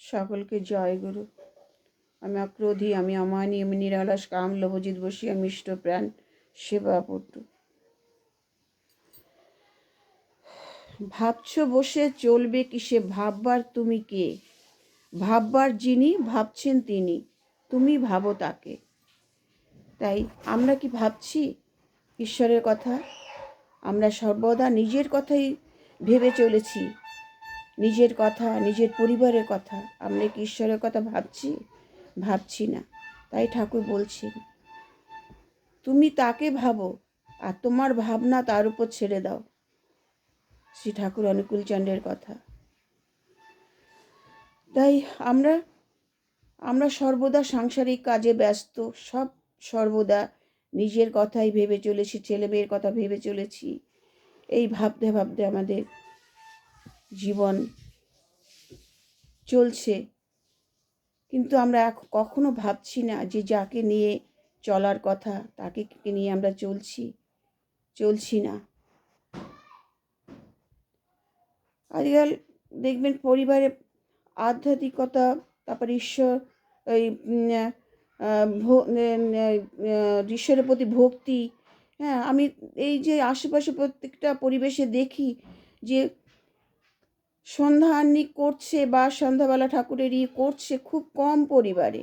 সকলকে জয় গুরু। আমি অক্রোধী, আমি অমানী, আমি নিরালস, কাম লোভজিৎ বসী, আমি ইষ্ট প্রাণ সেবা পটু। ভাবছ বসে চলবে কিসে, ভাববার তুমি কে? ভাববার যিনি ভাবছেন তিনি, তুমি ভাবো তাকে। তাই আমরা কি ভাবছি ঈশ্বরের কথা? আমরা সর্বদা নিজের কথাই ভেবে চলেছি, নিজের কথা, নিজের পরিবারের কথা। আমরা কি ঈশ্বরের কথা ভাবছি? ভাবছি না। তাই ঠাকুর বলছেন, তুমি তাকে ভাবো আর তোমার ভাবনা তার উপর ছেড়ে দাও। শ্রী ঠাকুর অনুকূলচন্দ্রের কথা। তাই আমরা সর্বদা সাংসারিক কাজে ব্যস্ত, সর্বদা নিজের কথাই ভেবে চলেছি, ছেলে মেয়ের কথা ভেবে চলেছি। এই ভাবতে ভাবতে আমাদের জীবন চলছে, কিন্তু আমরা কখনো ভাবছি না যে যাকে নিয়ে চলার কথা তাকে নিয়ে আমরা চলছি না। আজকাল দেখবেন পরিবারে আধ্যাত্মিকতা, তারপর ঈশ্বর, ওই ঈশ্বরের প্রতি ভক্তি। হ্যাঁ, আমি এই যে আশেপাশে প্রত্যেকটা পরিবেশে দেখি যে সন্ধ্যা আহ্নি করছে বা সন্ধ্যাবেলা ঠাকুরের করছে খুব কম পরিবারে।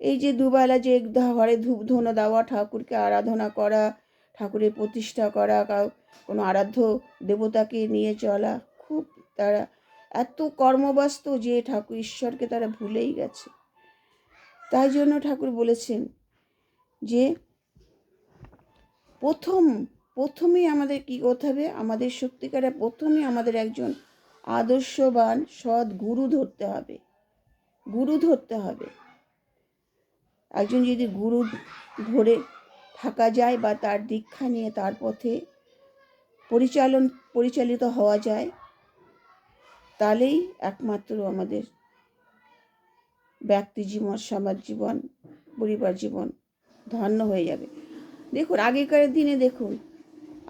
এই যে দুবেলা যে ঘরে ধূপ ধুনো দেওয়া, ঠাকুরকে আরাধনা করা, ঠাকুরের প্রতিষ্ঠা করা, কোনো আরাধ্য দেবতাকে নিয়ে চলা, খুব তারা এত কর্মব্যস্ত যে ঠাকুর ঈশ্বরকে তারা ভুলেই গেছে। তাই জন্য ঠাকুর বলেছেন যে প্রথমেই আমাদের কী করতে হবে? আমাদের সত্যিকারে প্রথমে আমাদের একজন আদর্শবান সৎ গুরু ধরতে হবে। একজন যদি গুরু ধরে থাকা যায় বা তার দীক্ষা নিয়ে তার পথে পরিচালিত হওয়া যায়, তাহলেই একমাত্র আমাদের ব্যক্তি জীবন, সমাজ জীবন, পরিবার জীবন ধন্য হয়ে যাবে। দেখুন আগেকার দিনে দেখুন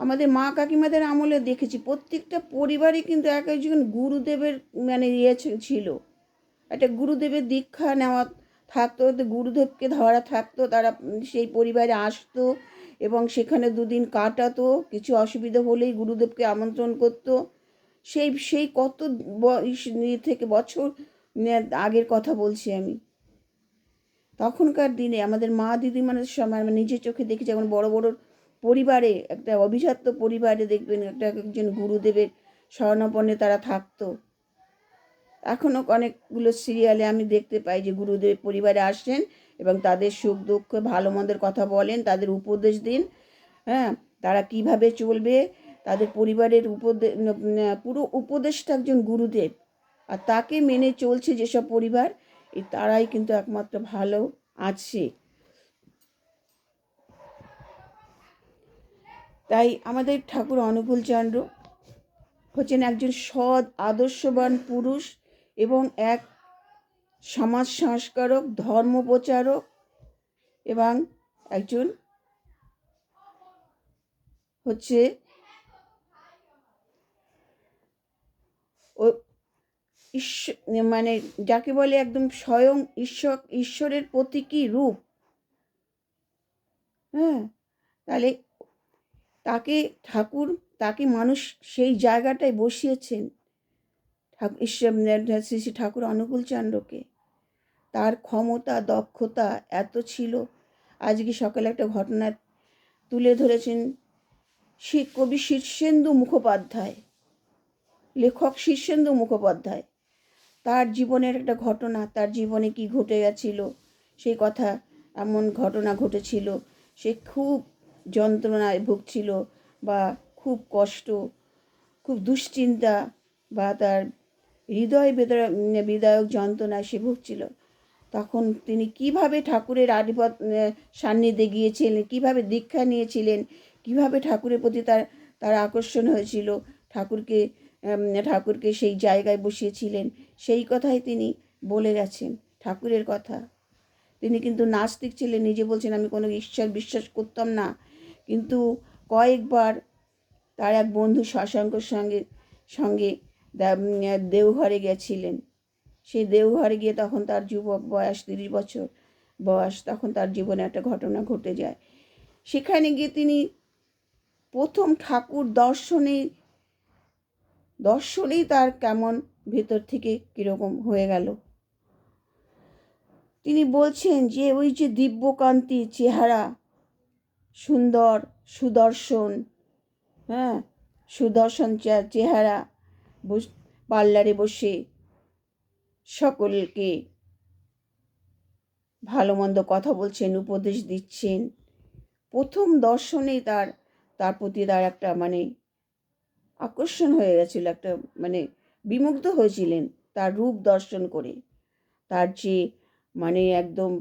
আমাদের মা কাকিমাদের আমলে দেখেছি প্রত্যেকটা পরিবারই কিন্তু এক একজন গুরুদেবের ছিল। একটা গুরুদেবের দীক্ষা নেওয়া থাকতো, গুরুদেবকে ধরা থাকতো, তারা সেই পরিবারে আসতো এবং সেখানে দুদিন কাটাতো। কিছু অসুবিধা হলেই গুরুদেবকে আমন্ত্রণ করতো। সেই কত থেকে বছর আগের কথা বলছি আমি। তখনকার দিনে আমাদের মা দিদিমানের সময় আমরা নিজের চোখে দেখি, যেমন বড় বড় পরিবারে, একটা অভিজাত্য পরিবারে দেখবেন একজন গুরুদেবের শরণাপন্নে তারা থাকতো। এখনও অনেকগুলো সিরিয়ালে আমি দেখতে পাই যে গুরুদেব পরিবারে আসেন এবং তাদের সুখ দুঃখ ভালো মন্দের কথা বলেন, তাদের উপদেশ দিন। হ্যাঁ, তারা কিভাবে চলবে, তাদের পরিবারের পুরো উপদেশটা একজন গুরুদেব। আর তাকে মেনে চলছে যেসব পরিবার, তারাই কিন্তু একমাত্র ভালো আছে। তাই আমাদের ঠাকুর অনুকূলচন্দ্র হচ্ছেন একজন সৎ আদর্শবান পুরুষ এবং এক সমাজ সংস্কারক, ধর্ম প্রচারক এবং একজন হচ্ছে যাকে বলে একদম স্বয়ং ঈশ্বরের প্রতীকী রূপ। হ্যাঁ, তাহলে তাকে মানুষ সেই জায়গাটায় বসিয়েছেন, শ্রী ঠাকুর অনুকূলচন্দ্রকে। তার ক্ষমতা দক্ষতা এত ছিল। আজকে সকালে একটা ঘটনা তুলে ধরেছেন কবি শীর্ষেন্দু মুখোপাধ্যায়, লেখক শীর্ষেন্দু মুখোপাধ্যায়। তার জীবনের একটা ঘটনা, তার জীবনে কি ঘটে গেছিল সেই কথা। এমন ঘটনা ঘটেছিল, সে খুব যন্ত্রণায় ভুগছিল বা খুব কষ্ট, খুব দুশ্চিন্তা বা তার হৃদয় বিদায়ক যন্ত্রণায় সে ভুগছিল। তখন তিনি কিভাবে ঠাকুরের আদিপদ সান্নিধ্যে গিয়েছিলেন, কিভাবে দীক্ষা নিয়েছিলেন, কিভাবে ঠাকুরের প্রতি তার আকর্ষণ হয়েছিল, ঠাকুরকে সেই জায়গায় বসিয়েছিলেন, সেই কথাই তিনি বলে গেছেন, ঠাকুরের কথা। তিনি কিন্তু নাস্তিক ছিলেন, নিজে বলছেন আমি কোনো ঈশ্বর বিশ্বাস করতাম না, কিন্তু কয়েকবার তার এক বন্ধু শশাঙ্কর সঙ্গে দেওঘরে গেছিলেন সেই দেওঘরে গিয়ে তখন তার যুবক বয়স 30 বছর বয়স, তখন তার জীবনে একটা ঘটনা ঘটে যায়। সেখানে গিয়ে তিনি প্রথম ঠাকুর দর্শনেই তার কেমন ভেতর থেকে কীরকম হয়ে গেল। তিনি বলছেন যে ওই যে দিব্যকান্তি চেহারা, সুন্দর সুদর্শন, হ্যাঁ, সুদর্শন চেহারা, পার্লারে বসে সকলকে ভালো মন্দ কথা বলছেন, উপদেশ দিচ্ছেন। প্রথম দর্শনেই তার প্রতি তার একটা আকর্ষণ হয়ে গেছিল, একটা বিমুগ্ধ হয়েছিলেন তার রূপ দর্শন করে। তার যে একদম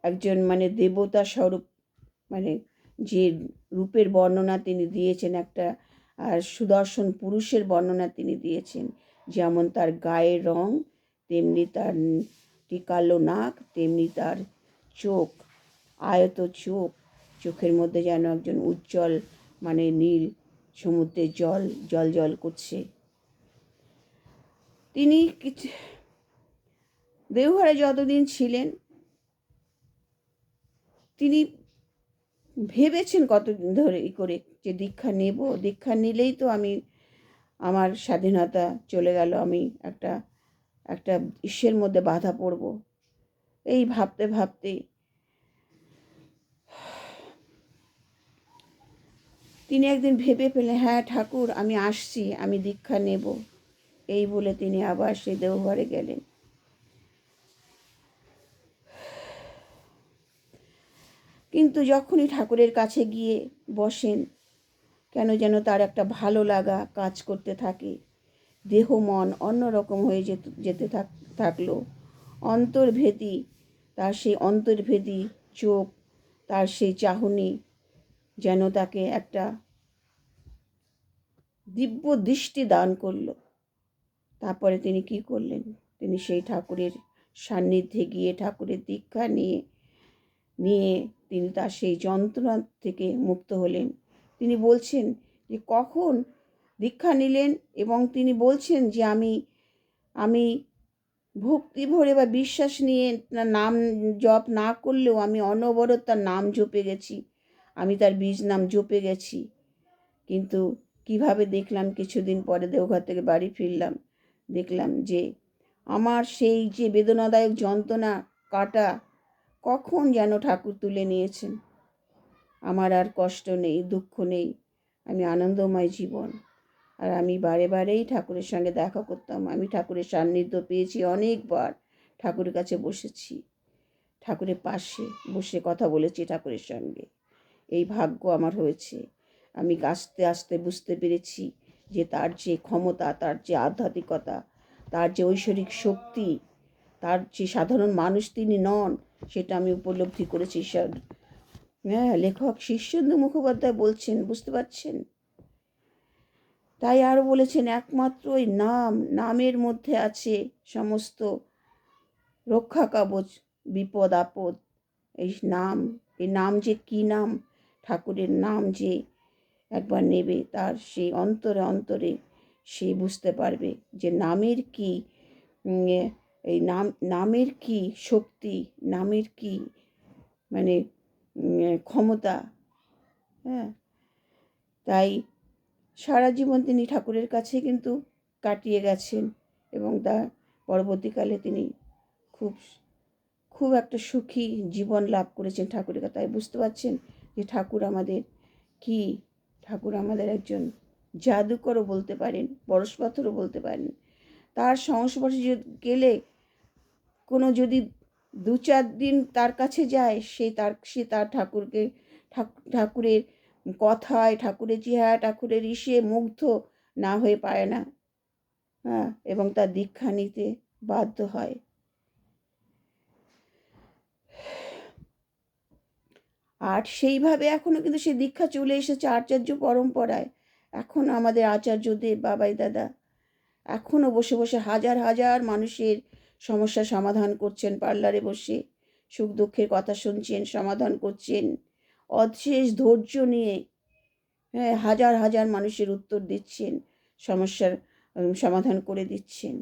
একজন দেবতা স্বরূপ যে রূপের বর্ণনা তিনি দিয়েছেন, একটা আর সুদর্শন পুরুষের বর্ণনা তিনি দিয়েছেন। যেমন তার গায়ের রং, তেমনি তার টিকালো নাক, তেমনি তার চোখ, আয়ত চোখ, চোখের মধ্যে যেন একজন উজ্জ্বল নীল সমুদ্রের জল জল জল করছে। তিনি দেওঘরে যতদিন ছিলেন তিনি ভেবেছেন কতদিন ধরে করে যে দীক্ষা নেব, দীক্ষা নিলেই তো আমার স্বাধীনতা চলে গেল, আমি একটা ইস্যের মধ্যে বাধা পড়ব। এই ভাবতে ভাবতে তিনি একদিন ভেবে পেলেন, হ্যাঁ ঠাকুর আমি আসছি, আমি দীক্ষা নেব। এই বলে তিনি আবার সেই দেওঘরে গেলেন। কিন্তু যখনই ঠাকুরের কাছে গিয়ে বসেন, কেন যেন তার একটা ভালো লাগা কাজ করতে থাকে। দেহ মন অন্যরকম হয়ে যেতে থাকলো। অন্তর্ভেদী, তার সেই অন্তর্ভেদী চোখ, তার সেই চাহনি যেন তাকে একটা দিব্য দৃষ্টি দান করলো। তারপরে তিনি কি করলেন? তিনি সেই ঠাকুরের সান্নিধ্যে গিয়ে ঠাকুরের দীক্ষা নিয়ে তিনি তার সেই যন্ত্রণা থেকে মুক্ত হলেন। তিনি বলছেন যে কখন দীক্ষা নিলেন, এবং তিনি বলছেন যে আমি ভক্তি ভরে বা বিশ্বাস নিয়ে নাম জপ না করলেও আমি অনবরত তার নাম জপে গেছি, আমি তার বীজ নাম জপে গেছি। কিন্তু কিভাবে দেখলাম, কিছুদিন পরে দেওঘর থেকে বাড়ি ফিরলাম, দেখলাম যে আমার সেই যে বেদনাদায়ক যন্ত্রণা কাটা কখন যেন ঠাকুর তুলে নিয়েছেন। আমার আর কষ্ট নেই, দুঃখ নেই, আমি আনন্দময় জীবন। আর আমি বারে বারেই ঠাকুরের সঙ্গে দেখা করতাম, আমি ঠাকুরের সান্নিধ্য পেয়েছি অনেকবার, ঠাকুরের কাছে বসেছি, ঠাকুরের পাশে বসে কথা বলেছি ঠাকুরের সঙ্গে। এই ভাগ্য আমার হয়েছে। আমি আস্তে আস্তে বুঝতে পেরেছি যে তার যে ক্ষমতা, তার যে আধ্যাত্মিকতা, তার যে ঐশ্বরিক শক্তি, তার যে সাধারণ মানুষ তিনি নন, সেটা আমি উপলব্ধি করেছি। হ্যাঁ, লেখক শীর্ষেন্দু মুখোপাধ্যায় বলছেন, বুঝতে পারছেন? তাই আরও বলেছেন, একমাত্র ওই নামের মধ্যে আছে সমস্ত রক্ষা কবচ, বিপদ আপদ। এই নাম যে কি নাম, ঠাকুরের নাম যে একবার নেবে, তার সেই অন্তরে অন্তরে সে বুঝতে পারবে যে নামের কি এই নামের কি শক্তি, নামের কি ক্ষমতা। হ্যাঁ, তাই সারা জীবন তিনি ঠাকুরের কাছে কিন্তু কাটিয়ে গেছেন, এবং তার পরবর্তীকালে তিনি খুব একটা সুখী জীবন লাভ করেছেন ঠাকুরের কাছে। তাই বুঝতে পারছেন যে ঠাকুর আমাদের একজন জাদুকরও বলতে পারেন, পরশপাথরও বলতে পারেন। তার সংস্পর্শে গেলে কোনো যদি 2-4 দিন তার কাছে যায়, সে তার ঠাকুরের কথায়, ঠাকুরের চেহারা, ঠাকুরের ইসে মুগ্ধ না হয়ে পারে না। হ্যাঁ, এবং তার দীক্ষা নিতে বাধ্য হয়। আর সেইভাবে এখনো কিন্তু সেই দীক্ষা চলে এসেছে আচার্য পরম্পরায়। এখনো আমাদের আচার্যদেব, বাবাই দাদা এখনো বসে বসে হাজার হাজার মানুষের সমস্যার সমাধান করছেন, পার্লারে বসে সুখ দুঃখের কথা শুনছেন, সমাধান করছেন অশেষ ধৈর্য নিয়ে। হ্যাঁ, হাজার হাজার মানুষের উত্তর দিচ্ছেন, সমস্যার সমাধান করে দিচ্ছেন।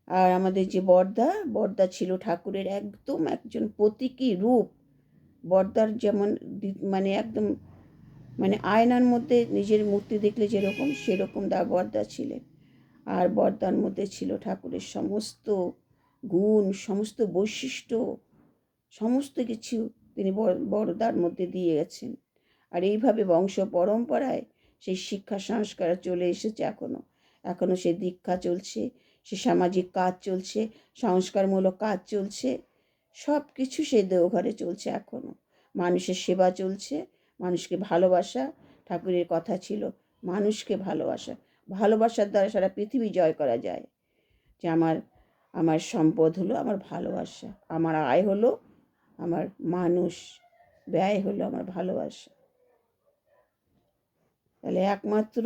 আর আমাদের যে বড়দা ছিল ঠাকুরের একদম একজন প্রতীকী রূপ। বড়দার যেমন মানে একদম মানে আয়নার মধ্যে নিজের মূর্তি দেখলে যেরকম সেরকম বড়দা ছিলেন। আর বড়দার মধ্যে ছিল ঠাকুরের সমস্ত গুণ, সমস্ত বৈশিষ্ট্য, সমস্ত কিছু তিনি বড়দার মধ্যে দিয়ে গেছেন। আর এইভাবে বংশ পরম্পরায় সেই শিক্ষা সংস্কার চলে এসেছে। এখনো সে দীক্ষা চলছে, সে সামাজিক কাজ চলছে, সংস্কারমূলক কাজ চলছে, সব কিছু সেই দেওঘরে চলছে। এখনো মানুষের সেবা চলছে, মানুষকে ভালোবাসা। ঠাকুরের কথা ছিল মানুষকে ভালোবাসা, ভালোবাসার দ্বারা সারা পৃথিবী জয় করা যায়। যে আমার সম্পদ হলো আমার ভালোবাসা, আমার আয় হলো আমার মানুষ, ব্যয় হলো আমার ভালোবাসা। তাহলে একমাত্র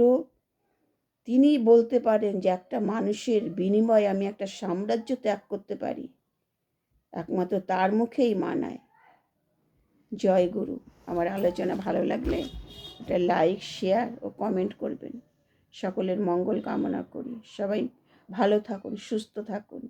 তিনি বলতে পারেন যে একটা মানুষের বিনিময়ে আমি একটা সাম্রাজ্য ত্যাগ করতে পারি, একমাত্র তার মুখেই মানায়। জয় গুরু। আমার আলোচনা ভালো লাগলে এটা লাইক, শেয়ার ও কমেন্ট করবেন। সকলের মঙ্গল কামনা করি। সবাই ভালো থাকুন, সুস্থ থাকুন।